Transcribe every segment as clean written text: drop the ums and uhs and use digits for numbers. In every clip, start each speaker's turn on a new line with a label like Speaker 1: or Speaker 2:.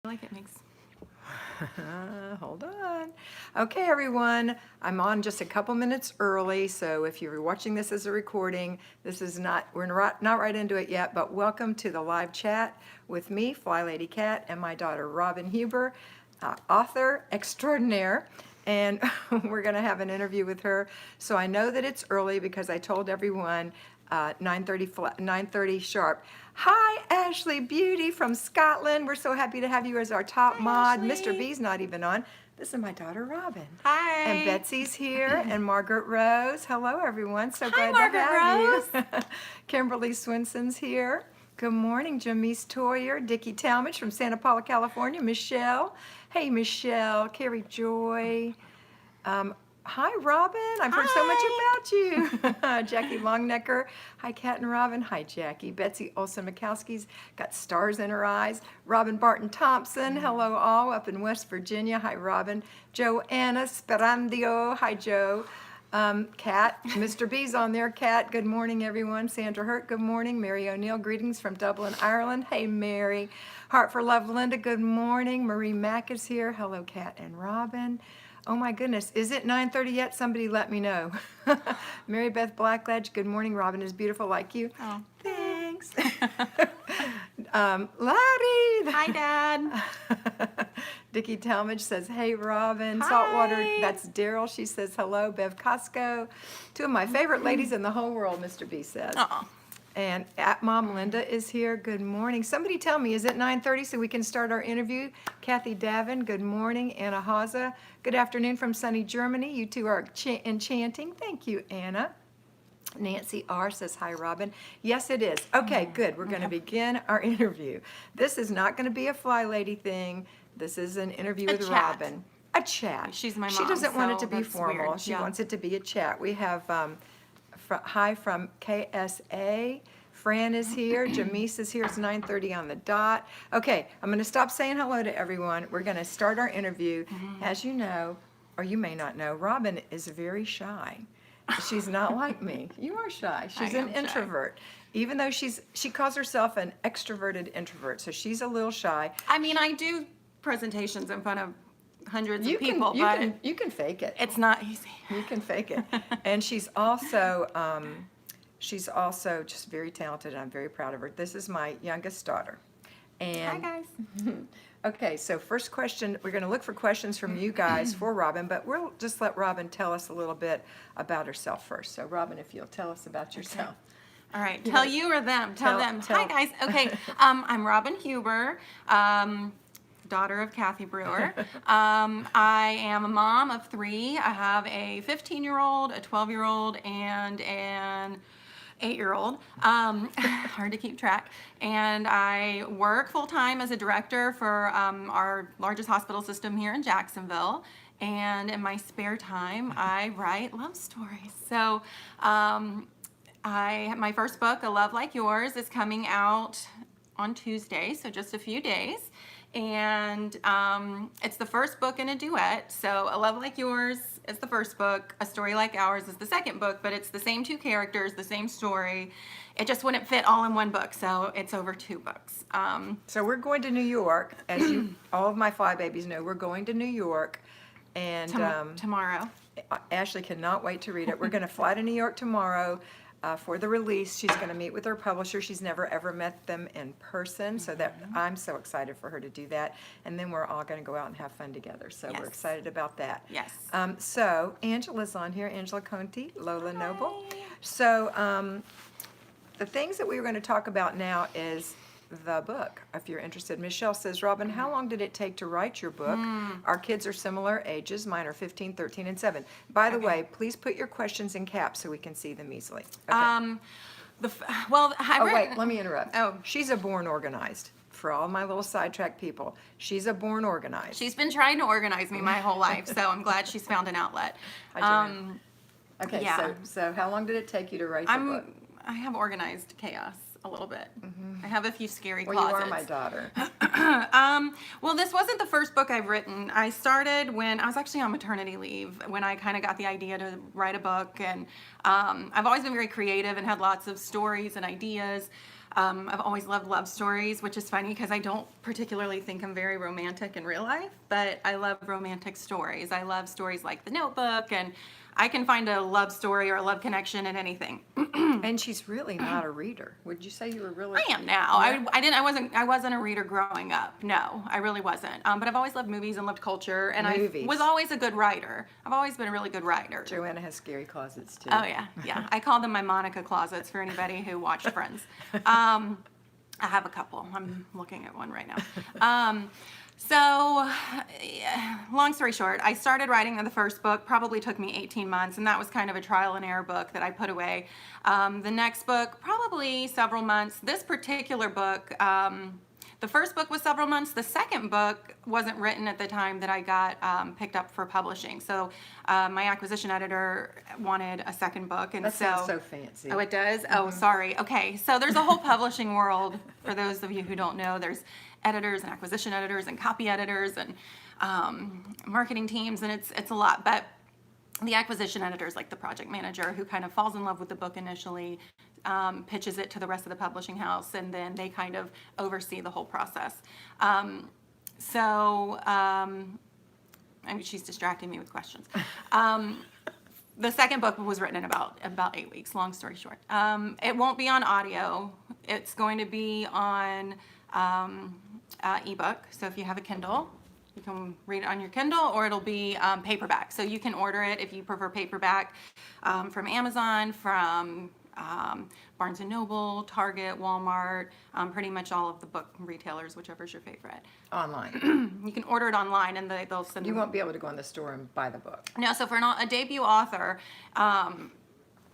Speaker 1: Like it makes.
Speaker 2: Hold on. Okay, everyone. I'm on just a couple minutes early, so if you're watching this as a recording, we're not right into it yet, but welcome to the live chat with me, Flylady Kat, and my daughter, Robin Huber, author extraordinaire. And we're going to have an interview with her. So I know that it's early because I told everyone 9:30 sharp. Hi, Ashley Beauty from Scotland. We're so happy to have you as our top
Speaker 1: Hi,
Speaker 2: mod.
Speaker 1: Ashley.
Speaker 2: Mr. B's not even on. This is my daughter, Robin.
Speaker 1: Hi.
Speaker 2: And Betsy's here, and Margaret Rose. Hello, everyone. So
Speaker 1: Hi,
Speaker 2: glad
Speaker 1: Margaret
Speaker 2: to have
Speaker 1: Rose.
Speaker 2: you. Kimberly Swinson's here. Good morning, Jamise Toyer, Dickie Talmadge from Santa Paula, California. Michelle. Hey, Michelle. Carrie Joy. Hi, Robin. I've heard so much about you. Jackie Longnecker. Hi, Kat and Robin. Hi, Jackie. Betsy Olsen-Mikowski's got stars in her eyes. Robin Barton Thompson. Hello, all up in West Virginia. Hi, Robin. Joanna Sperandio. Hi, Joe. Kat. Mr. B's on there. Kat. Good morning, everyone. Sandra Hurt. Good morning. Mary O'Neill. Greetings from Dublin, Ireland. Hey, Mary. Heart for Love, Linda. Good morning. Marie Mack is here. Hello, Kat and Robin. Oh my goodness, is it 9:30 yet? Somebody let me know. Mary Beth Blackledge, good morning. Robin is beautiful like you.
Speaker 1: Oh,
Speaker 2: thanks. Larry.
Speaker 1: Hi, Dad.
Speaker 2: Dickie Talmadge says, hey, Robin.
Speaker 1: Hi.
Speaker 2: Saltwater, that's Daryl. She says, hello. Bev Costco. Two of my favorite ladies in the whole world, Mr. B says.
Speaker 1: Aw.
Speaker 2: And at Mom Linda is here. Good morning. Somebody tell me, is it 9:30 so we can start our interview? Kathy Davin, good morning. Anna Haza, good afternoon from sunny Germany. You two are enchanting. Thank you, Anna. Nancy R. says, hi, Robin. Yes, it is. Okay, good. We're going to begin our interview. This is not going to be a Fly Lady thing. This is an interview with
Speaker 1: chat.
Speaker 2: Robin. A chat.
Speaker 1: She's my
Speaker 2: She
Speaker 1: mom,
Speaker 2: doesn't want it
Speaker 1: so
Speaker 2: to be
Speaker 1: that's
Speaker 2: formal.
Speaker 1: weird.
Speaker 2: She
Speaker 1: Yeah.
Speaker 2: wants it to be a chat. We have hi from KSA. Fran is here. Jamise is here. It's 9:30 on the dot. Okay, I'm going to stop saying hello to everyone. We're going to start our interview. As you know, or you may not know, Robin is very shy. She's not like me. You are shy. She's an introvert. Even though she calls herself an extroverted introvert, so she's a little shy.
Speaker 1: I mean, I do presentations in front of hundreds
Speaker 2: You
Speaker 1: of people,
Speaker 2: can,
Speaker 1: but
Speaker 2: you can fake it.
Speaker 1: it's not easy.
Speaker 2: You can fake it. And she's also just very talented, and I'm very proud of her. This is my youngest daughter. And
Speaker 1: Hi, guys.
Speaker 2: okay, so first question, we're going to look for questions from you guys for Robin, but we'll just let Robin tell us a little bit about herself first. So Robin, if you'll tell us about yourself.
Speaker 1: All right, tell you or them? Tell them.
Speaker 2: tell-
Speaker 1: Hi, guys. Okay, I'm Robin Huber, daughter of Kathy Brewer. I am a mom of three. I have a 15-year-old, a 12-year-old, and an 8-year-old. Hard to keep track. And I work full-time as a director for our largest hospital system here in Jacksonville. And in my spare time, I write love stories. So my first book, A Love Like Yours, is coming out on Tuesday, so just a few days. And it's the first book in a duet. So A Love Like Yours is the first book, A Story Like Ours is the second book, but it's the same two characters, the same story. It just wouldn't fit all in one book, so it's over 2 books.
Speaker 2: So we're going to New York, as all of my Fly babies know, we're going to New York. And
Speaker 1: tomorrow.
Speaker 2: Ashley cannot wait to read it. We're going to fly to New York tomorrow for the release. She's going to meet with her publisher. She's never ever met them in person, so that I'm so excited for her to do that. And then we're all going to go out and have fun together. So
Speaker 1: Yes.
Speaker 2: we're excited about that.
Speaker 1: Yes.
Speaker 2: So Angela's on here. Angela Conti, Lola Noble. So the things that we were going to talk about now is the book, if you're interested. Michelle says, Robin, how long did it take to write your book? Our kids are similar ages. Mine are 15, 13, and 7. By the way, please put your questions in caps so we can see them easily. Okay.
Speaker 1: Wait,
Speaker 2: let me interrupt.
Speaker 1: Oh.
Speaker 2: She's a born organized. For all my little sidetrack people, she's a born organized.
Speaker 1: She's been trying to organize me my whole life, so I'm glad she's found an outlet.
Speaker 2: Hi, Joanne. Okay,
Speaker 1: yeah.
Speaker 2: so how long did it take you to write the book?
Speaker 1: I have organized chaos a little bit. I have a few scary
Speaker 2: Well,
Speaker 1: closets.
Speaker 2: you are my daughter.
Speaker 1: Well, this wasn't the first book I've written. I started when I was actually on maternity leave, when I kind of got the idea to write a book. And I've always been very creative and had lots of stories and ideas. I've always loved love stories, which is funny because I don't particularly think I'm very romantic in real life, but I love romantic stories. I love stories like The Notebook, and I can find a love story or a love connection in anything.
Speaker 2: And she's really not a reader. Would you say you were really?
Speaker 1: I am now.
Speaker 2: Yeah.
Speaker 1: I wasn't a reader growing up. No, I really wasn't. But I've always loved movies and loved culture, and
Speaker 2: Movies.
Speaker 1: I was always a good writer. I've always been a really good writer.
Speaker 2: Joanna has scary closets too.
Speaker 1: Oh yeah. I call them my Monica closets for anybody who watched Friends. I have a couple. I'm looking at one right now. So, long story short, I started writing the first book, probably took me 18 months, and that was kind of a trial and error book that I put away. The next book, probably several months. This particular book, the first book was several months. The second book wasn't written at the time that I got picked up for publishing. So my acquisition editor wanted a second book. And
Speaker 2: That sounds so fancy.
Speaker 1: Oh, it does? Oh, sorry. Okay. So there's a whole publishing world. For those of you who don't know, there's editors and acquisition editors and copy editors and marketing teams, and it's a lot. But the acquisition editor is like the project manager who kind of falls in love with the book initially, pitches it to the rest of the publishing house, and then they kind of oversee the whole process. I mean, she's distracting me with questions. The second book was written in about 8 weeks, long story short. It won't be on audio. It's going to be on ebook. So if you have a Kindle, you can read it on your Kindle, or it'll be paperback. So you can order it if you prefer paperback from Amazon, from Barnes & Noble, Target, Walmart, pretty much all of the book retailers, whichever's your favorite.
Speaker 2: Online.
Speaker 1: You can order it online, and they'll send
Speaker 2: You won't be able to go in the store and buy the book.
Speaker 1: No, so for a debut author,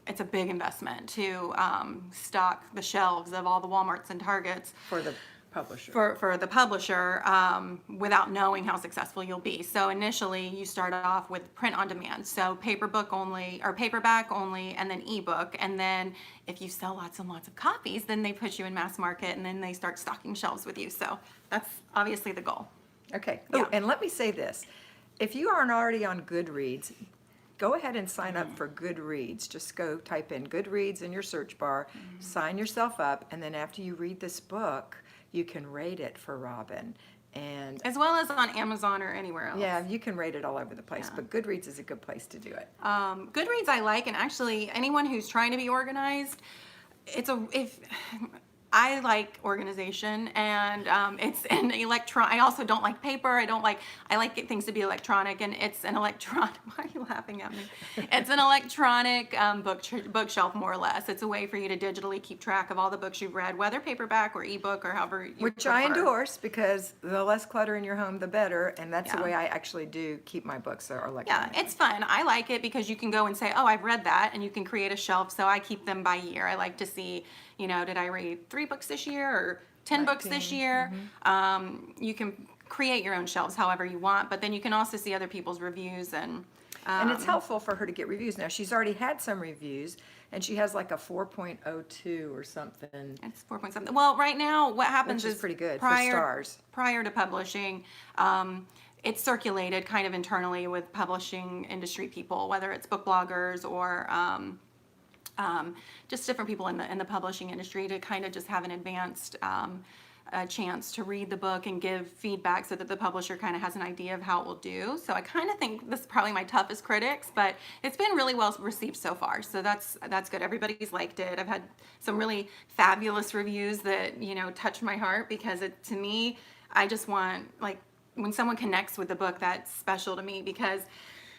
Speaker 1: it's a big investment to stock the shelves of all the Walmarts and Targets
Speaker 2: For the publisher.
Speaker 1: for the publisher without knowing how successful you'll be. So initially you start off with print on demand. So paperback only, and then ebook. And then if you sell lots and lots of copies, then they put you in mass market, and then they start stocking shelves with you. So that's obviously the goal.
Speaker 2: Okay.
Speaker 1: Yeah.
Speaker 2: Oh, and let me say this. If you aren't already on Goodreads, go ahead and sign up for Goodreads. Just go type in Goodreads in your search bar, sign yourself up, and then after you read this book, you can rate it for Robin. And
Speaker 1: As well as on Amazon or anywhere else.
Speaker 2: yeah, you can rate it all over the place,
Speaker 1: Yeah.
Speaker 2: but Goodreads is a good place to do it.
Speaker 1: Goodreads I like, and actually anyone who's trying to be organized, I like organization, and it's an I also don't like paper. I like things to be electronic, and it's an electronic. Why are you laughing at me? It's an electronic bookshelf, more or less. It's a way for you to digitally keep track of all the books you've read, whether paperback or ebook or however you
Speaker 2: Which I
Speaker 1: prefer.
Speaker 2: endorse, because the less clutter in your home, the better, and that's the
Speaker 1: Yeah.
Speaker 2: way I actually do keep my books are
Speaker 1: Yeah,
Speaker 2: electronic.
Speaker 1: it's fun. I like it because you can go and say, oh, I've read that, and you can create a shelf. So I keep them by year. I like to see, did I read 3 books this year or 10 books this
Speaker 2: 19,
Speaker 1: year? You can create your own shelves however you want, but then you can also see other people's reviews and
Speaker 2: It's helpful for her to get reviews. Now, she's already had some reviews, and she has like a 4.02 or something.
Speaker 1: it's 4 point something. Well, right now what happens
Speaker 2: Which is
Speaker 1: is
Speaker 2: pretty good for stars.
Speaker 1: Prior to publishing, it's circulated kind of internally with publishing industry people, whether it's book bloggers or just different people in the publishing industry, to kind of just have an advanced chance to read the book and give feedback so that the publisher kind of has an idea of how it will do. So I kind of think this is probably my toughest critics, but it's been really well received so far. So that's good. Everybody's liked it. I've had some really fabulous reviews that, touch my heart, because to me, I just want, like, when someone connects with the book, that's special to me, because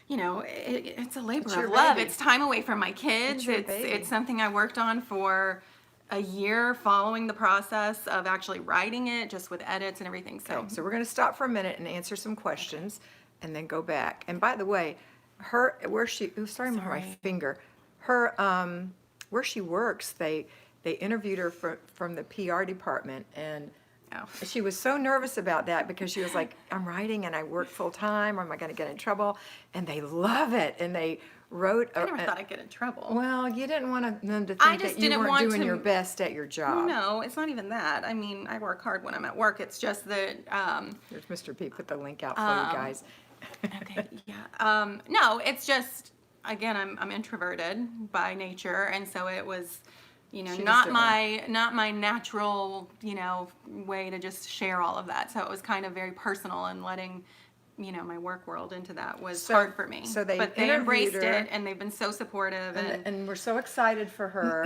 Speaker 1: it's a labor
Speaker 2: your
Speaker 1: of love.
Speaker 2: baby.
Speaker 1: It's time away from my kids.
Speaker 2: It's your baby.
Speaker 1: It's something I worked on for a year, following the process of actually writing it, just with edits and everything. So,
Speaker 2: Okay, so we're going to stop for a minute and answer some questions, and then go back. And by the way, where she works, they interviewed her from the PR department, and she was so nervous about that, because she was like, I'm writing and I work full time, or am I going to get in trouble? And they love it, and they wrote.
Speaker 1: I never thought I'd get in trouble.
Speaker 2: Well, you didn't want them to
Speaker 1: I
Speaker 2: think
Speaker 1: just
Speaker 2: that you
Speaker 1: didn't
Speaker 2: weren't
Speaker 1: want
Speaker 2: doing
Speaker 1: to-
Speaker 2: your best at your job.
Speaker 1: No, it's not even that. I mean, I work hard when I'm at work. It's just that,
Speaker 2: There's Mr. P. Put the link out for you guys.
Speaker 1: okay, yeah. No, it's just, again, I'm introverted by nature, and so it was you know,
Speaker 2: She just
Speaker 1: not
Speaker 2: didn't
Speaker 1: my natural, you know, way to just share all of that. So it was kind of very personal, and letting, you know, my work world into that was hard for me.
Speaker 2: So they
Speaker 1: but they
Speaker 2: interviewed
Speaker 1: embraced
Speaker 2: her,
Speaker 1: it, and they've been so supportive.
Speaker 2: and we're so excited for her.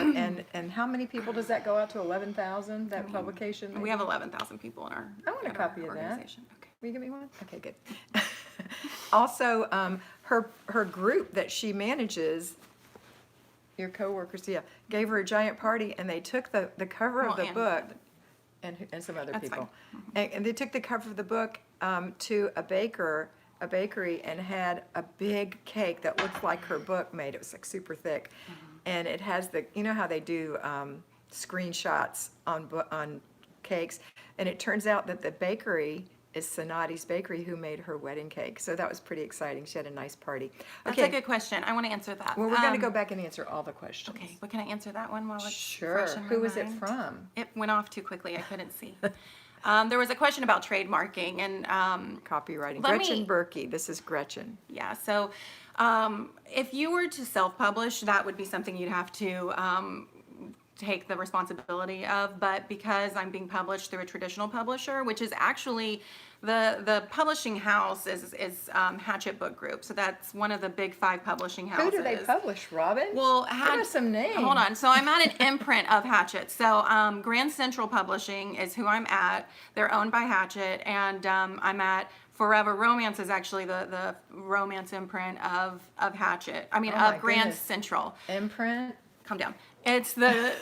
Speaker 2: And how many people does that go out to? 11,000. That publication.
Speaker 1: We have 11,000 people in our.
Speaker 2: I want a
Speaker 1: in our
Speaker 2: copy of that.
Speaker 1: organization. Okay.
Speaker 2: Will you give me one? Okay, good. Also, her group that she manages, your coworkers, yeah, gave her a giant party, and they took the cover of
Speaker 1: Well,
Speaker 2: the
Speaker 1: and-
Speaker 2: book, and some other
Speaker 1: That's
Speaker 2: people,
Speaker 1: fine.
Speaker 2: and they took the cover of the book to a bakery, and had a big cake that looked like her book made. It was like super thick, and it has you know how they do screenshots on cakes, and it turns out that the bakery is Sonati's Bakery, who made her wedding cake. So that was pretty exciting. She had a nice party.
Speaker 1: That's
Speaker 2: Okay,
Speaker 1: a good question. I want to answer that.
Speaker 2: well, we're going to go back and answer all the questions.
Speaker 1: Okay, but can I answer that one while it's
Speaker 2: Sure.
Speaker 1: fresh in my
Speaker 2: Who was it
Speaker 1: mind?
Speaker 2: from?
Speaker 1: It went off too quickly. I couldn't see. There was a question about trademarking, and
Speaker 2: Copywriting.
Speaker 1: Let
Speaker 2: Gretchen
Speaker 1: me-
Speaker 2: Berkey. This is Gretchen.
Speaker 1: yeah. So, if you were to self-publish, that would be something you'd have to take the responsibility of. But because I'm being published through a traditional publisher, which is actually the publishing house is Hatchet Book Group. So that's one of the big 5 publishing houses.
Speaker 2: Who do they publish, Robin?
Speaker 1: Well,
Speaker 2: Give us some names.
Speaker 1: Hold on. So I'm at an imprint of Hatchet. So Grand Central Publishing is who I'm at. They're owned by Hatchet, and I'm at Forever Romance is actually the romance imprint of Hatchet. I mean,
Speaker 2: Oh my
Speaker 1: of Grand
Speaker 2: goodness.
Speaker 1: Central.
Speaker 2: Imprint.
Speaker 1: Calm down. It's the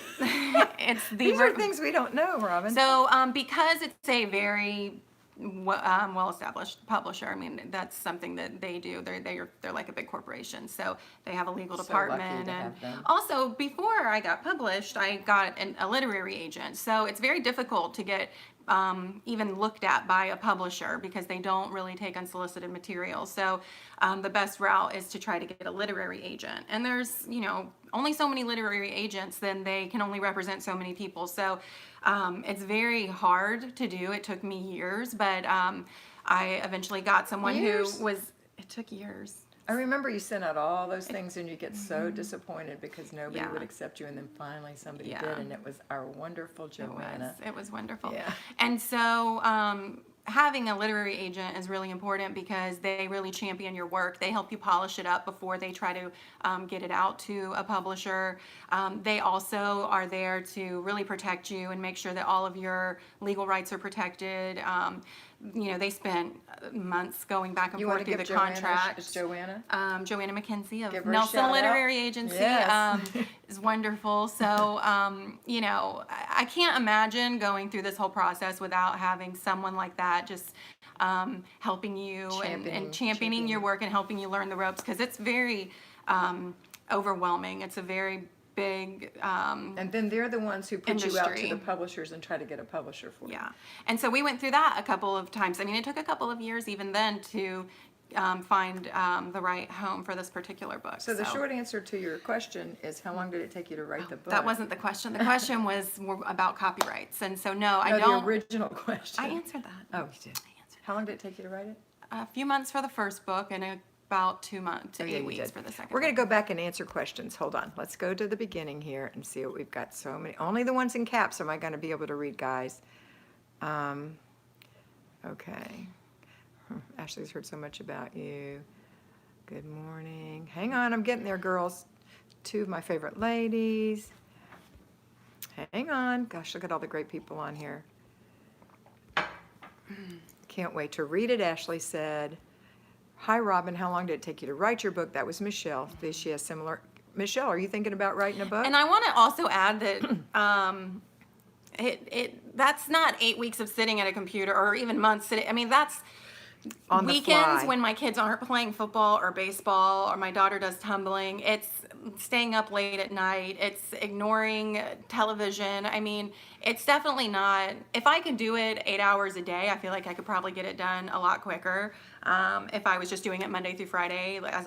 Speaker 1: it's the
Speaker 2: These are things we don't know, Robin.
Speaker 1: so because it's a very well-established publisher, I mean, that's something that they do. They're like a big corporation, so they have a legal
Speaker 2: So lucky
Speaker 1: department.
Speaker 2: to
Speaker 1: And
Speaker 2: have them.
Speaker 1: also, before I got published, I got a literary agent. So it's very difficult to get even looked at by a publisher because they don't really take unsolicited material. So the best route is to try to get a literary agent. And there's, you know, only so many literary agents, then they can only represent so many people. So it's very hard to do. It took me years, but I eventually got someone
Speaker 2: Years?
Speaker 1: who was, it took years.
Speaker 2: I remember you sent out all those things and you get so disappointed because nobody
Speaker 1: Yeah.
Speaker 2: would accept you, and then finally somebody
Speaker 1: Yeah.
Speaker 2: did, and it was our wonderful Joanna.
Speaker 1: It was wonderful.
Speaker 2: Yeah.
Speaker 1: And so having a literary agent is really important because they really champion your work. They help you polish it up before they try to get it out to a publisher. They also are there to really protect you and make sure that all of your legal rights are protected. You know, they spent months going back and
Speaker 2: You
Speaker 1: forth
Speaker 2: want to
Speaker 1: through
Speaker 2: give
Speaker 1: the
Speaker 2: Joanna?
Speaker 1: contract.
Speaker 2: Is Joanna?
Speaker 1: Joanna McKenzie of
Speaker 2: Give her a
Speaker 1: Nelson
Speaker 2: shout out.
Speaker 1: Literary Agency
Speaker 2: Yes.
Speaker 1: is wonderful. So, you know, I can't imagine going through this whole process without having someone like that just helping you and championing your work and helping you learn the ropes, because it's very overwhelming. It's a very big
Speaker 2: And then they're the ones who put you out to
Speaker 1: industry.
Speaker 2: the publishers and try to get a publisher for you.
Speaker 1: yeah. And so we went through that a couple of times. I mean, it took a couple of years even then to find the right home for this particular book.
Speaker 2: So the short answer to your question is, how long did it take you to write the book?
Speaker 1: That wasn't the question. The question was about copyrights. And so, no, I
Speaker 2: No,
Speaker 1: don't.
Speaker 2: the original question.
Speaker 1: I answered that.
Speaker 2: Oh, you did. How long did it take you to write it?
Speaker 1: A few months for the first book and about 2 months to
Speaker 2: Oh, yeah,
Speaker 1: 8
Speaker 2: you
Speaker 1: weeks
Speaker 2: did.
Speaker 1: for the second.
Speaker 2: We're going to
Speaker 1: book.
Speaker 2: go back and answer questions. Hold on. Let's go to the beginning here and see what we've got. So many. Only the ones in caps am I going to be able to read, guys. Okay. Ashley's heard so much about you. Good morning. Hang on, I'm getting there, girls. 2 of my favorite ladies. Hang on. Gosh, look at all the great people on here. Can't wait to read it, Ashley said. Hi, Robin. How long did it take you to write your book? That was Michelle. She has similar. Michelle, are you thinking about writing a book?
Speaker 1: And I want to also add that that's not 8 weeks of sitting at a computer or even months sitting. I mean, that's
Speaker 2: On the
Speaker 1: weekends
Speaker 2: fly.
Speaker 1: when my kids aren't playing football or baseball or my daughter does tumbling. It's staying up late at night. It's ignoring television. I mean, it's definitely not. If I could do it 8 hours a day, I feel like I could probably get it done a lot quicker. If I was just doing it Monday through Friday as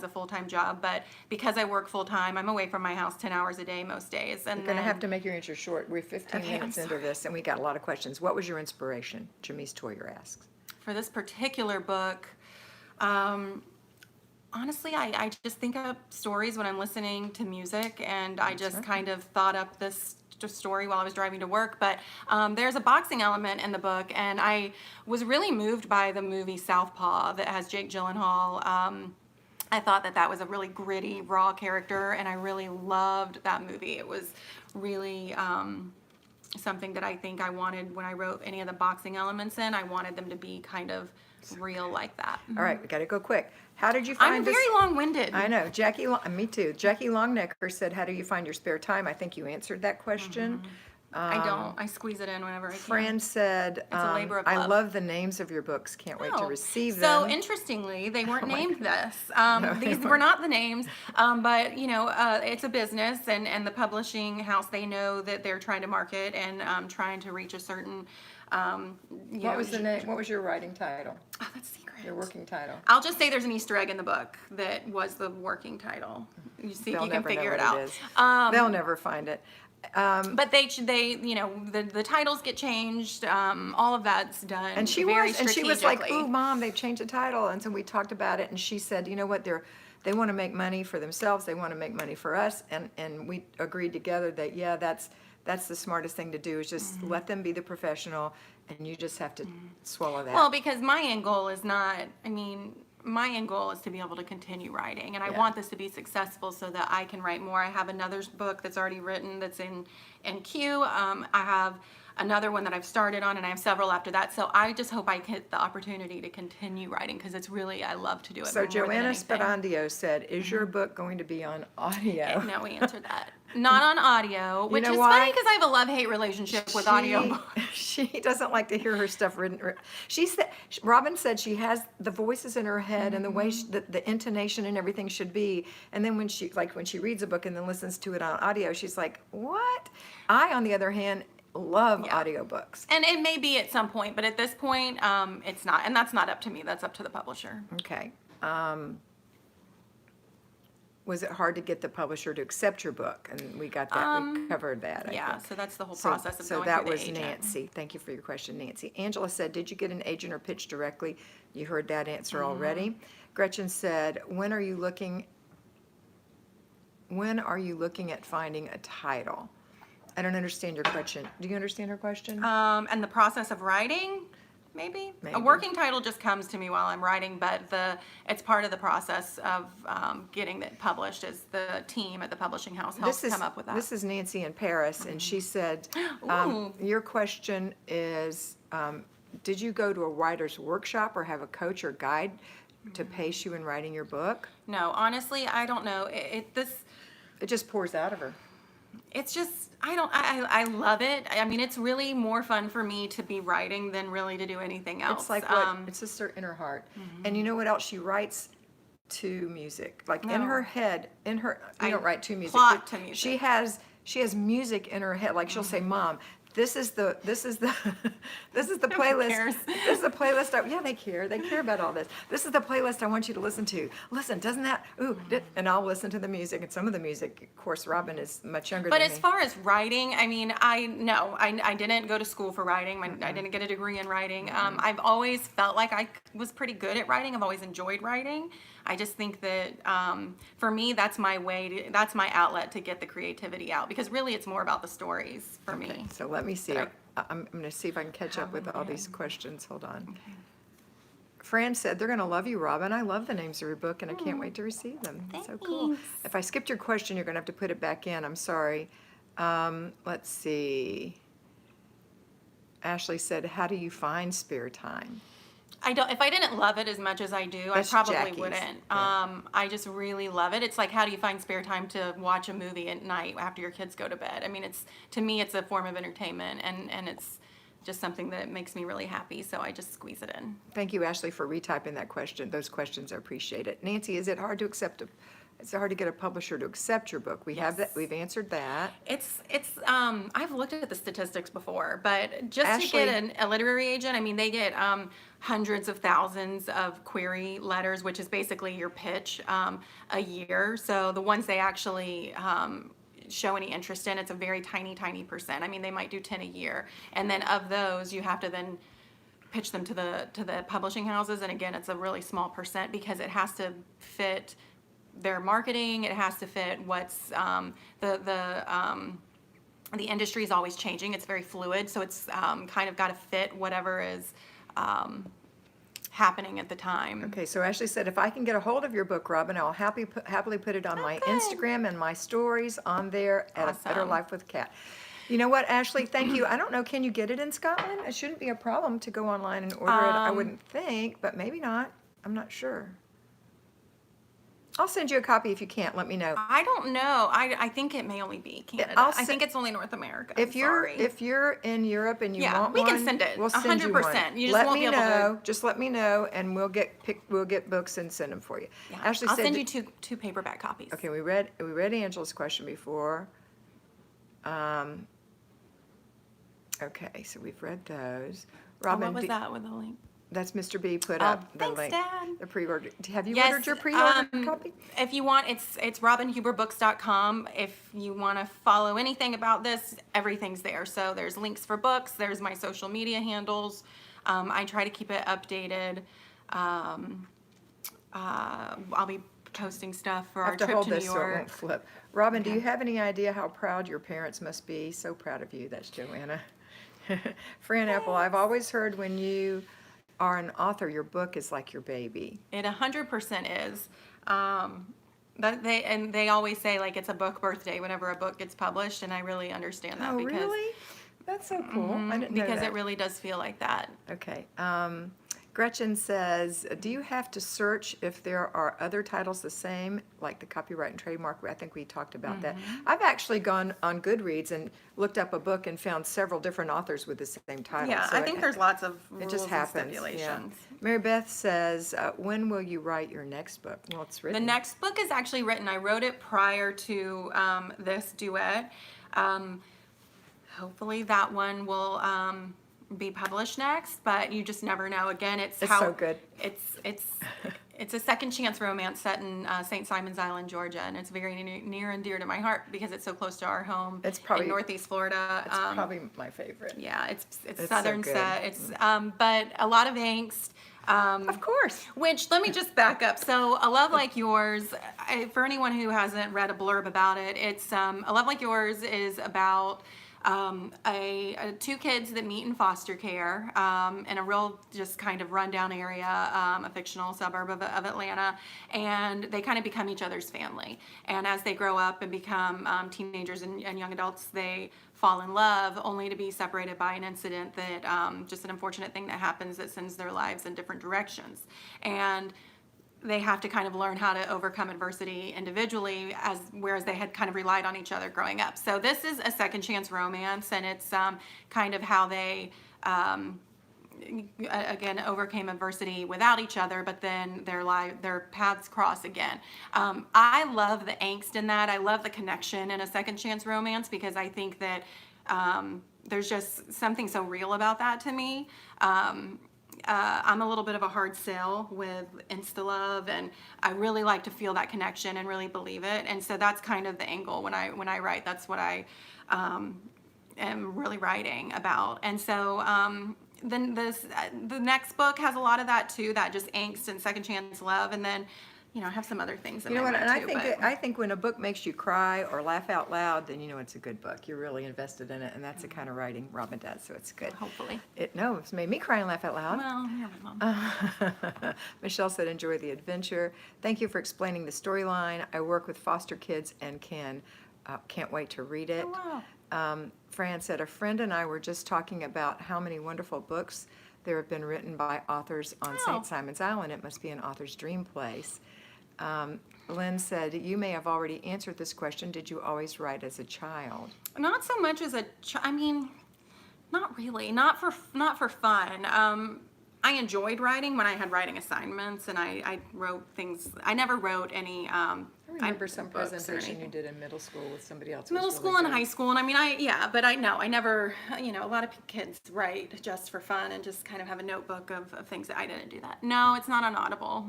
Speaker 1: a full-time job. But because I work full-time, I'm away from my house 10 hours a day most days. And
Speaker 2: You're going to
Speaker 1: then-
Speaker 2: have to make your answer short. We're 15
Speaker 1: Okay, I'm
Speaker 2: minutes into this, and we got a lot of questions. What was your inspiration? Jamise Toyer asks.
Speaker 1: for this particular book, Honestly, I just think up stories when I'm listening to music, and I just kind of thought up this story while I was driving to work. But there's a boxing element in the book, and I was really moved by the movie Southpaw that has Jake Gyllenhaal. I thought that that was a really gritty, raw character, and I really loved that movie. It was really something that I think I wanted when I wrote any of the boxing elements in. I wanted them to be kind of real like that.
Speaker 2: All right, we got to go quick. How did you find
Speaker 1: I'm
Speaker 2: this?
Speaker 1: very long-winded.
Speaker 2: I know. Me too. Jackie Longnecker said, how do you find your spare time? I think you answered that question.
Speaker 1: I don't. I squeeze it in whenever I can.
Speaker 2: Fran said,
Speaker 1: It's a labor of
Speaker 2: I
Speaker 1: love.
Speaker 2: love the names of your books. Can't wait to
Speaker 1: Oh,
Speaker 2: receive
Speaker 1: so
Speaker 2: them.
Speaker 1: interestingly, they weren't named this.
Speaker 2: they
Speaker 1: These were
Speaker 2: weren't.
Speaker 1: not the names, but it's a business, and the publishing house, they know that they're trying to market and trying to reach a certain.
Speaker 2: What was the name? What was your writing title?
Speaker 1: Oh, that's secret.
Speaker 2: Your working title?
Speaker 1: I'll just say there's an Easter egg in the book that was the working title. You see if
Speaker 2: They'll
Speaker 1: you can
Speaker 2: never know
Speaker 1: figure
Speaker 2: what
Speaker 1: it out.
Speaker 2: is. They'll never find it.
Speaker 1: But the titles get changed. All of that's done.
Speaker 2: And she
Speaker 1: very
Speaker 2: was like,
Speaker 1: strategically.
Speaker 2: "Ooh, Mom, they've changed the title." And so we talked about it, and she said, "You know what? They want to make money for themselves. They want to make money for us." And we agreed together that that's the smartest thing to do is just let them be the professional, and you just have to swallow that.
Speaker 1: Well, because my end goal is not. My end goal is to be able to continue writing, and I want this to be successful so that I can write more. I have another book that's already written that's in queue. I have another one that I've started on, and I have several after that. So I just hope I get the opportunity to continue writing because it's really, I love to do it.
Speaker 2: So
Speaker 1: more than
Speaker 2: Joanna
Speaker 1: anything.
Speaker 2: Spadandio said, "Is your book going to be on audio?"
Speaker 1: No, we answered that. Not on audio, which
Speaker 2: know
Speaker 1: is
Speaker 2: why?
Speaker 1: funny because I have a love-hate relationship with audio.
Speaker 2: She doesn't like to hear her stuff written. She said, Robin said she has the voices in her head and the way the intonation and everything should be. And then when she reads a book and then listens to it on audio, she's like, "What?" I, on the other hand, love audiobooks.
Speaker 1: And it may be at some point, but at this point, it's not. And that's not up to me. That's up to the publisher.
Speaker 2: Okay. Was it hard to get the publisher to accept your book? And we got that. We covered that. I think.
Speaker 1: So that's the whole process of
Speaker 2: So
Speaker 1: going
Speaker 2: that
Speaker 1: through the
Speaker 2: was
Speaker 1: agent.
Speaker 2: Nancy. Thank you for your question, Nancy. Angela said, "Did you get an agent or pitch directly?" You heard that answer already. Gretchen said, when are you looking at finding a title? I don't understand your question. Do you understand her question?
Speaker 1: And the process of writing, maybe?
Speaker 2: Maybe.
Speaker 1: A working title just comes to me while I'm writing, but it's part of the process of getting it published. Is the team at the publishing house helps come up with that.
Speaker 2: This is Nancy in Paris, and she said,
Speaker 1: Ooh.
Speaker 2: your question is, did you go to a writer's workshop or have a coach or guide to pace you in writing your book?
Speaker 1: No, honestly, I don't know.
Speaker 2: It just pours out of her.
Speaker 1: It's just, I love it. I mean, it's really more fun for me to be writing than really to do anything else.
Speaker 2: It's like it's just in her heart. And you know what else? She writes to music. Like in
Speaker 1: No.
Speaker 2: her head, you don't write to music.
Speaker 1: plot
Speaker 2: but
Speaker 1: to music.
Speaker 2: She has music in her head. Like she'll say, "Mom, this is the this is the playlist.
Speaker 1: cares?
Speaker 2: This is the playlist." Yeah, they care. They care about all this. This is the playlist I want you to listen to. Listen, doesn't that? And I'll listen to the music. And some of the music, of course, Robin is much younger
Speaker 1: But
Speaker 2: than
Speaker 1: as
Speaker 2: me.
Speaker 1: far as writing, I mean, I didn't go to school for writing. I didn't get a degree in writing. I've always felt like I was pretty good at writing. I've always enjoyed writing. I just think that for me, that's my way. That's my outlet to get the creativity out because really, it's more about the stories for me.
Speaker 2: So let me see.
Speaker 1: Sorry.
Speaker 2: I'm going to see if I can catch up with all these questions. Hold on. Fran said, "They're going to love you, Robin. I love the names of your book, and I can't wait to receive them." So cool.
Speaker 1: Thanks.
Speaker 2: If I skipped your question, you're going to have to put it back in. I'm sorry. Let's see. Ashley said, "How do you find spare time?"
Speaker 1: If I didn't love it as much as I do,
Speaker 2: That's
Speaker 1: I probably
Speaker 2: Jackie's.
Speaker 1: wouldn't.
Speaker 2: Yeah.
Speaker 1: I just really love it. It's like, how do you find spare time to watch a movie at night after your kids go to bed? I mean, to me, it's a form of entertainment, and it's just something that makes me really happy. So I just squeeze it in.
Speaker 2: Thank you, Ashley, for retyping that question. Those questions, I appreciate it. Nancy, is it hard to get a publisher to accept your book? We have that. We've answered that.
Speaker 1: I've looked at the statistics before, but just
Speaker 2: Ashley-
Speaker 1: to get a literary agent, I mean, they get hundreds of thousands of query letters, which is basically your pitch, a year. So the ones they actually show any interest in, it's a very tiny percent. I mean, they might do 10 a year. And then of those, you have to then pitch them to the publishing houses, and again, it's a really small percent because it has to fit their marketing. It has to fit what's the industry is always changing. It's very fluid, so it's kind of got to fit whatever is happening at the time.
Speaker 2: Okay, so Ashley said, if I can get a hold of your book, Robin, I'll happily put it on my
Speaker 1: good.
Speaker 2: Instagram and my stories on there at A Better
Speaker 1: Awesome.
Speaker 2: Life with Kat. You know what, Ashley, thank you. I don't know, can you get it in Scotland? It shouldn't be a problem to go online and order it, I wouldn't think, but maybe not. I'm not sure. I'll send you a copy if you can't. Let me know.
Speaker 1: I don't know. I think it may only be Canada. I think it's only North America.
Speaker 2: If you're in Europe and you
Speaker 1: Yeah,
Speaker 2: want
Speaker 1: we
Speaker 2: one,
Speaker 1: can send it.
Speaker 2: we'll send you one.
Speaker 1: 100%. You just
Speaker 2: let
Speaker 1: won't
Speaker 2: me
Speaker 1: be able to-
Speaker 2: know. Just let me know, and we'll get books and send them for you.
Speaker 1: Yeah.
Speaker 2: Ashley
Speaker 1: I'll
Speaker 2: said
Speaker 1: send
Speaker 2: that-
Speaker 1: you two paperback copies.
Speaker 2: Okay, we read Angela's question before. Okay, so we've read those.
Speaker 1: Oh,
Speaker 2: Robin,
Speaker 1: what was that with the link?
Speaker 2: that's Mr. B put
Speaker 1: Oh,
Speaker 2: up the
Speaker 1: thanks,
Speaker 2: link.
Speaker 1: Dad.
Speaker 2: The pre-order. Have you
Speaker 1: Yes,
Speaker 2: ordered your pre-order copy?
Speaker 1: If you want, it's robinhuberbooks.com. If you want to follow anything about this, everything's there. So there's links for books. There's my social media handles. I try to keep it updated. I'll be posting stuff for
Speaker 2: I
Speaker 1: our
Speaker 2: have to
Speaker 1: trip
Speaker 2: hold
Speaker 1: to New
Speaker 2: this so it
Speaker 1: York.
Speaker 2: won't flip. Robin, do you have any idea how proud your parents must be? So proud of you. That's Joanna. Fran Apple, I've always heard when you are an author, your book is like your baby.
Speaker 1: It 100% is. They always say like it's a book birthday whenever a book gets published, and I really understand that
Speaker 2: Oh,
Speaker 1: because
Speaker 2: really? That's so cool. I didn't know
Speaker 1: because
Speaker 2: that.
Speaker 1: it really does feel like that.
Speaker 2: Okay. Gretchen says, do you have to search if there are other titles the same, like the copyright and trademark? I think we talked about that. I've actually gone on Goodreads and looked up a book and found several different authors with the same title.
Speaker 1: Yeah,
Speaker 2: So
Speaker 1: I think there's lots of
Speaker 2: it
Speaker 1: rules
Speaker 2: just
Speaker 1: and
Speaker 2: happens. Yeah.
Speaker 1: stipulations.
Speaker 2: Mary Beth says, when will you write your next book? Well, it's
Speaker 1: The
Speaker 2: written.
Speaker 1: next book is actually written. I wrote it prior to this duet. Hopefully that one will be published next, but you just never know. Again, it's how
Speaker 2: so good.
Speaker 1: It's a second chance romance set in St. Simon's Island, Georgia, and it's very near and dear to my heart because it's so close to our home
Speaker 2: It's probably-
Speaker 1: in Northeast Florida.
Speaker 2: It's probably my favorite.
Speaker 1: Yeah, it's
Speaker 2: so
Speaker 1: southern
Speaker 2: good.
Speaker 1: set. It's but a lot of angst.
Speaker 2: Of course.
Speaker 1: Which, let me just back up. So, A Love Like Yours, for anyone who hasn't read a blurb about it, it's A Love Like Yours is about two kids that meet in foster care in a real just kind of rundown area, a fictional suburb of Atlanta, and they kind of become each other's family. And as they grow up and become teenagers and young adults, they fall in love only to be separated by an incident that just an unfortunate thing that happens that sends their lives in different directions. And they have to kind of learn how to overcome adversity individually, whereas they had kind of relied on each other growing up. So this is a second chance romance, and it's kind of how they again overcame adversity without each other, but then their paths cross again. I love the angst in that. I love the connection in a second chance romance because I think that there's just something so real about that to me. I'm a little bit of a hard sell with insta-love, and I really like to feel that connection and really believe it. And so that's kind of the angle when I write. That's what I am really writing about. And so then the next book has a lot of that too, that just angst and second chance love. And then, I have some other things in
Speaker 2: You know
Speaker 1: there
Speaker 2: what? And
Speaker 1: too.
Speaker 2: I think when a book makes you cry or laugh out loud, then you know it's a good book. You're really invested in it, and that's the kind of writing Robin does, so it's good.
Speaker 1: Hopefully.
Speaker 2: It's made me cry and laugh out loud.
Speaker 1: Well, you're my mom.
Speaker 2: Michelle said, enjoy the adventure. Thank you for explaining the storyline. I work with foster kids and can't wait to read it.
Speaker 1: Oh, wow.
Speaker 2: Fran said, a friend and I were just talking about how many wonderful books there have been written by authors on
Speaker 1: Oh.
Speaker 2: St. Simon's Island. It must be an author's dream place. Lynn said, you may have already answered this question. Did you always write as a child?
Speaker 1: Not so much as not really. Not for fun. I enjoyed writing when I had writing assignments, and I wrote things. I never wrote any.
Speaker 2: I remember some
Speaker 1: books or
Speaker 2: presentation you
Speaker 1: anything.
Speaker 2: did in middle school with somebody else.
Speaker 1: Middle school and high school, and I never, a lot of kids write just for fun and just kind of have a notebook of things that I didn't do that. No, it's not on Audible.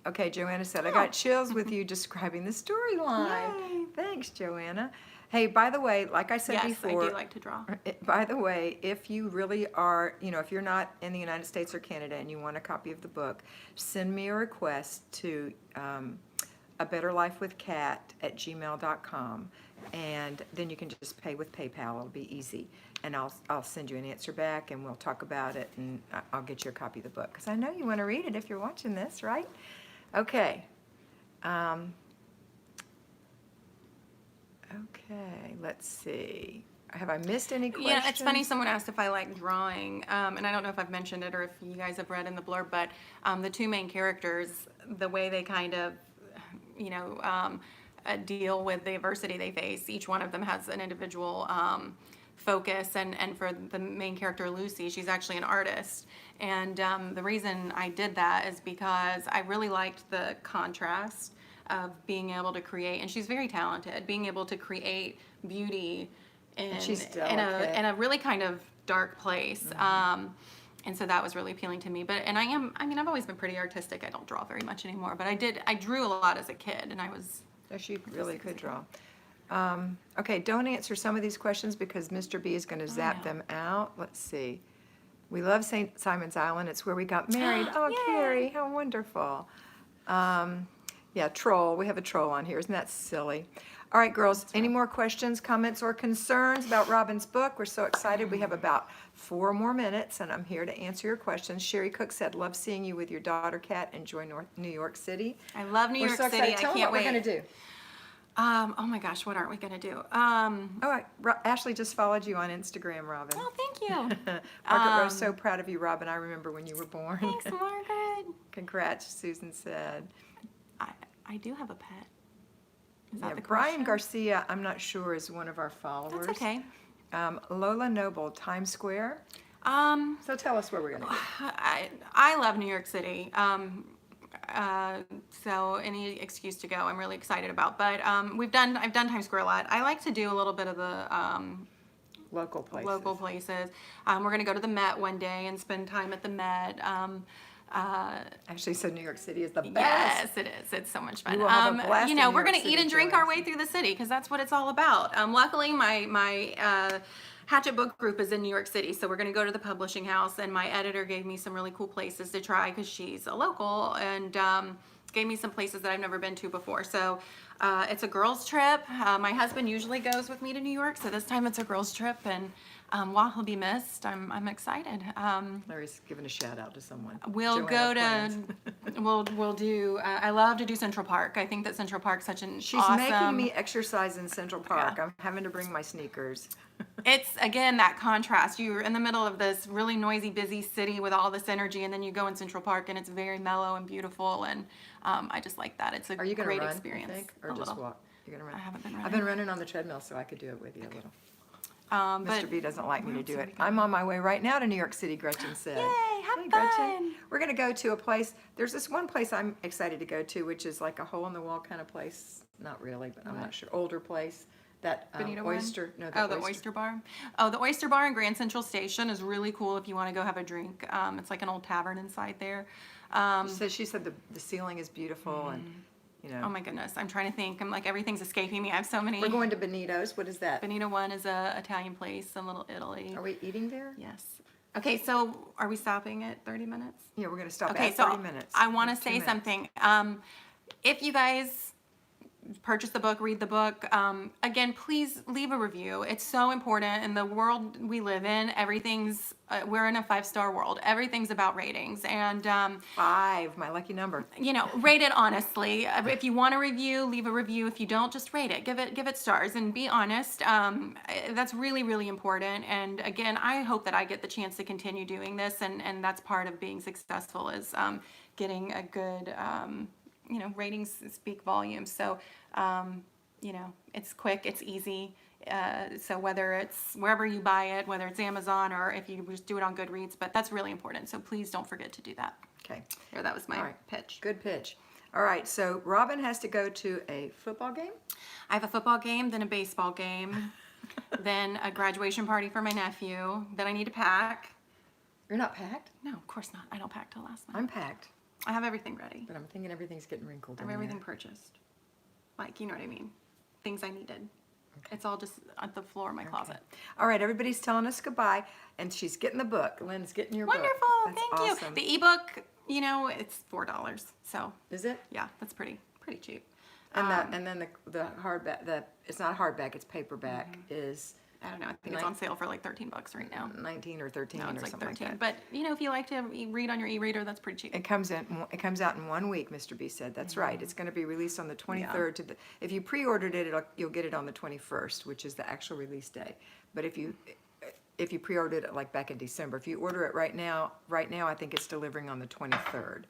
Speaker 2: Okay, Joanna said, I got chills with you describing the storyline.
Speaker 1: Yay,
Speaker 2: Thanks, Joanna. Hey, by the way, like I said
Speaker 1: Yes,
Speaker 2: before,
Speaker 1: I do like to draw.
Speaker 2: by the way, if you really are, if you're not in the United States or Canada and you want a copy of the book, send me a request to abetterlifewithkat@gmail.com, and then you can just pay with PayPal. It'll be easy, and I'll send you an answer back, and we'll talk about it, and I'll get you a copy of the book because I know you want to read it if you're watching this, right? Okay. Okay, let's see. Have I missed any questions?
Speaker 1: Yeah, it's funny. Someone asked if I like drawing, and I don't know if I've mentioned it or if you guys have read in the blurb, but the two main characters, the way they kind of, deal with the adversity they face. Each one of them has an individual focus, and for the main character Lucy, she's actually an artist, and the reason I did that is because I really liked the contrast of being able to create, and she's very talented, being able to create beauty in
Speaker 2: she's
Speaker 1: in a really kind of dark place. And so that was really appealing to me. I've always been pretty artistic. I don't draw very much anymore, but I drew a lot as a kid, and I was.
Speaker 2: Oh, she really could draw. Okay, don't answer some of these questions because Mr. B is going to zap them out. Let's see. We love St. Simon's Island. It's where we got married. Oh,
Speaker 1: Yay.
Speaker 2: Carrie, how wonderful. Yeah, troll. We have a troll on here. Isn't that silly? All right, girls, any more questions, comments, or concerns about Robin's book? We're so excited. We have about 4 more minutes, and I'm here to answer your questions. Sherry Cook said, love seeing you with your daughter, Kat. Enjoy New York City.
Speaker 1: I love New
Speaker 2: We're
Speaker 1: York
Speaker 2: so
Speaker 1: City.
Speaker 2: excited.
Speaker 1: I
Speaker 2: Tell them
Speaker 1: can't
Speaker 2: what
Speaker 1: wait.
Speaker 2: we're going to do.
Speaker 1: Oh my gosh, what aren't we gonna do?
Speaker 2: All right, Ashley just followed you on Instagram, Robin.
Speaker 1: Oh, thank you.
Speaker 2: Margaret Rose, so proud of you, Robin. I remember when you were born.
Speaker 1: Thanks, Margaret.
Speaker 2: Congrats, Susan said.
Speaker 1: I do have a pet. Is that
Speaker 2: Yeah,
Speaker 1: the
Speaker 2: Brian
Speaker 1: question?
Speaker 2: Garcia, I'm not sure, is one of our followers.
Speaker 1: That's okay.
Speaker 2: Lola Noble, Times Square. So tell us where we're going to go.
Speaker 1: I love New York City. So any excuse to go, I'm really excited about. But I've done Times Square a lot. I like to do a little bit of the
Speaker 2: Local places.
Speaker 1: local places. We're going to go to the Met one day and spend time at the Met.
Speaker 2: Actually, so New York City is the best.
Speaker 1: Yes, it is. It's so much fun.
Speaker 2: You will have a blast in New
Speaker 1: We're
Speaker 2: York
Speaker 1: going to eat
Speaker 2: City,
Speaker 1: and drink our
Speaker 2: Joanne.
Speaker 1: way through the city because that's what it's all about. Luckily, my Hatchet Book Group is in New York City, so we're going to go to the publishing house, and my editor gave me some really cool places to try because she's a local, and gave me some places that I've never been to before. So it's a girls' trip. My husband usually goes with me to New York, so this time it's a girls' trip, and while he'll be missed, I'm excited.
Speaker 2: Larry's giving a shout out to someone.
Speaker 1: We'll
Speaker 2: Joanna
Speaker 1: go
Speaker 2: plans.
Speaker 1: to, we'll do, I love to do Central Park. I think that Central Park's such an
Speaker 2: She's
Speaker 1: awesome.
Speaker 2: making me exercise in Central Park. I'm having to bring my sneakers.
Speaker 1: It's, again, that contrast. You're in the middle of this really noisy, busy city with all this energy, and then you go in Central Park, and it's very mellow and beautiful, and I just like that. It's a
Speaker 2: Are you going to
Speaker 1: great
Speaker 2: run,
Speaker 1: experience.
Speaker 2: you think, or
Speaker 1: A
Speaker 2: just
Speaker 1: little.
Speaker 2: walk? You're going to run?
Speaker 1: I haven't been
Speaker 2: I've been
Speaker 1: running.
Speaker 2: running on the treadmill, so I could do it with you a little.
Speaker 1: But
Speaker 2: Mr. B doesn't like me to do
Speaker 1: else
Speaker 2: it.
Speaker 1: have we got?
Speaker 2: I'm on my way right now to New York City, Gretchen said.
Speaker 1: Yay, have
Speaker 2: Hey, Gretchen.
Speaker 1: fun.
Speaker 2: We're going to go to a place. There's this one place I'm excited to go to, which is like a hole-in-the-wall kind of place. Not really, but I'm not
Speaker 1: What?
Speaker 2: sure. Older place. That
Speaker 1: Bonita one?
Speaker 2: oyster. No,
Speaker 1: The Oyster Bar. Oh, the Oyster Bar in Grand Central Station is really cool if you want to go have a drink. It's like an old tavern inside there.
Speaker 2: She said the ceiling is beautiful and, you know.
Speaker 1: Oh my goodness, I'm trying to think. I'm like, everything's escaping me. I have so many.
Speaker 2: We're going to Benito's. What is that?
Speaker 1: Bonita one is a Italian place in Little Italy.
Speaker 2: Are we eating there?
Speaker 1: Yes. Okay, so are we stopping at 30 minutes?
Speaker 2: Yeah, we're going to stop
Speaker 1: Okay,
Speaker 2: at
Speaker 1: so
Speaker 2: 30 minutes.
Speaker 1: I want to
Speaker 2: It's 2
Speaker 1: say
Speaker 2: minutes.
Speaker 1: something. If you guys purchase the book, read the book, again, please leave a review. It's so important in the world we live in. Everything's, we're in a 5-star world. Everything's about ratings, and
Speaker 2: 5, my lucky number.
Speaker 1: rate it honestly. If you want a review, leave a review. If you don't, just rate it. Give it stars and be honest. That's really, really important. And again, I hope that I get the chance to continue doing this, and that's part of being successful is getting a good ratings speak volumes. So it's quick, it's easy. So whether it's wherever you buy it, whether it's Amazon or if you just do it on Goodreads, but that's really important. So please don't forget to do that.
Speaker 2: Okay.
Speaker 1: There, that was my
Speaker 2: All right.
Speaker 1: pitch.
Speaker 2: Good pitch. All right, so Robin has to go to a football game?
Speaker 1: I have a football game, then a baseball game, then a graduation party for my nephew, then I need to pack.
Speaker 2: You're not packed?
Speaker 1: No, of course not. I don't pack till last night.
Speaker 2: I'm packed,
Speaker 1: I have everything ready.
Speaker 2: but I'm thinking everything's getting wrinkled.
Speaker 1: I have
Speaker 2: in
Speaker 1: everything
Speaker 2: there.
Speaker 1: purchased. Like, you know what I mean? things I needed. It's all just at the floor of my closet.
Speaker 2: All right, everybody's telling us goodbye, and she's getting the book. Lynn's getting your
Speaker 1: Wonderful,
Speaker 2: book. That's
Speaker 1: thank
Speaker 2: awesome.
Speaker 1: you. The ebook, you know, it's $4. So
Speaker 2: Is it?
Speaker 1: yeah, that's pretty cheap.
Speaker 2: And then the hardback, it's not hardback, it's paperback, is
Speaker 1: I don't know. I think it's on sale for like $13 right now.
Speaker 2: 19 or 13
Speaker 1: No,
Speaker 2: or
Speaker 1: it's like
Speaker 2: something
Speaker 1: 13.
Speaker 2: like that.
Speaker 1: But you know, if you like to read on your e-reader, that's pretty cheap.
Speaker 2: It comes out in 1 week, Mr. B said. That's right. It's going to be released on the 23rd. If you pre-ordered it, you'll get it on the 21st, which is the actual release day. But if you pre-ordered it like back in December, if you order it right now, I think it's delivering on the 23rd.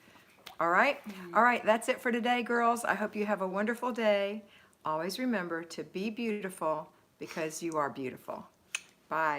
Speaker 2: All right? All right, that's it for today, girls. I hope you have a wonderful day. Always remember to be beautiful because you are beautiful. Bye.